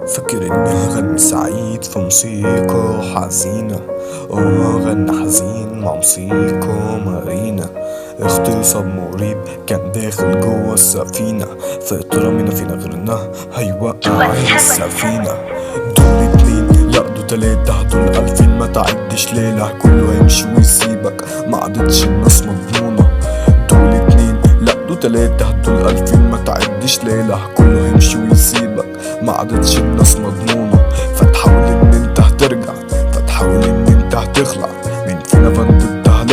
فاكر اني هغني سعيد في موسيقى حزينة. غنى حزين مع موسيقى مرينة. اغتصاب مريب كان داخل جوه السفينة، في اطار منا فينا غيرنا هيوقع السفينة. دول اتنين لا دول تلاتة دول ألفين، ما تعدش ليلة كله هيمشي ويسيبك، ما عدتش الناس مضمونة. دول اتنين لا دول تلاتة دول ألفين، ما تعدش ليلة كله هيمشي ويسيبك، ما عدتش الناس مضمونة. فتحاول ان انت هترجع، فتحاول ان انت هتخلع. مين فينا بندد؟ هل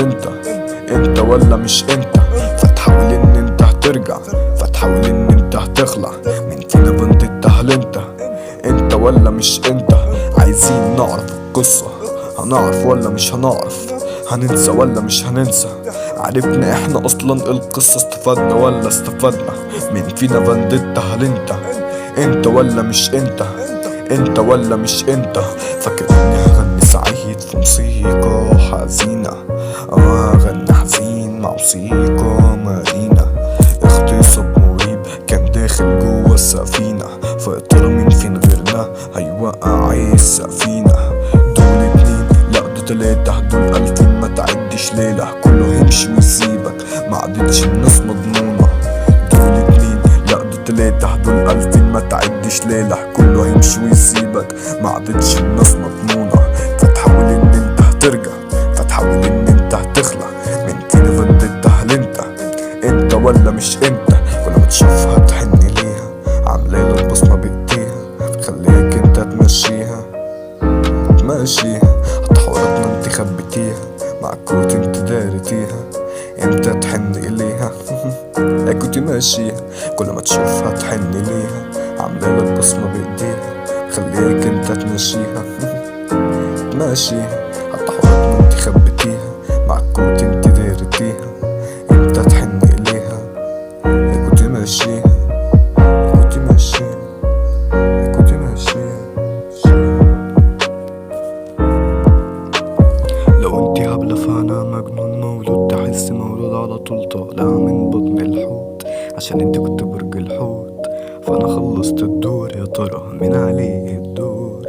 انت ولا مش انت؟ فتحاول ان انت هترجع، فتحاول ان انت هتخلع. مين فينا بندد؟ هل انت ولا مش انت؟ عايزين نعرف القصة، هنعرف ولا مش هنعرف؟ هننسى ولا مش هننسى؟ عرفنا احنا اصلا القصة، استفدنا ولا استفدنا؟ مين فينا بندد؟ هل انت ولا مش انت؟ انت ولا مش انت؟ فاكر اني هغني سعيد في موسيقى حزينة. غنى حزين مع موسيقى مرينة. اغتصاب مريب كان داخل جوه السفينة، في اطار مين فين غيرنا هيوقع السفينة. دول اتنين لا دول تلاتة دول ألفين، ما تعدش ليلة كله هيمشي ويسيبك، ما عدتش الناس مضمونة. دول اتنين لا دول تلاتة دول ألفين، ما تعدش ليلة كله هيمشي ويسيبك، ما عدتش الناس مضمونة. فتحاول ان انت هترجع، فتحاول ان انت هتخلع. من فينا فندت؟ هل انت ولا مش انت؟ كل ما تشوفها تحن ليها، عاملة لك بصمة بايديها، خليك انت تمشيها تمشيها. هتحوراتنا انت خبيتيها، مع كوت انت دارتيها، انت تحن اليها كنت ماشيها. كل ما تشوفها تحن ليها، عاملة لك بصمة بايديها، خليك انت تمشيها تمشيها. هتحوراتنا انت خبيتيها، مع كوت انت دارتيها، انت تحن اليها كنت ماشيها كنت ماشيها كنت ماشيها. لو انتي هبلة فانا مجنون مولود، تحس مولود على طول طالع من بطن الحوت، عشان انت كنت برج الحوت. فانا خلصت الدور، يا ترى مين عليه الدور؟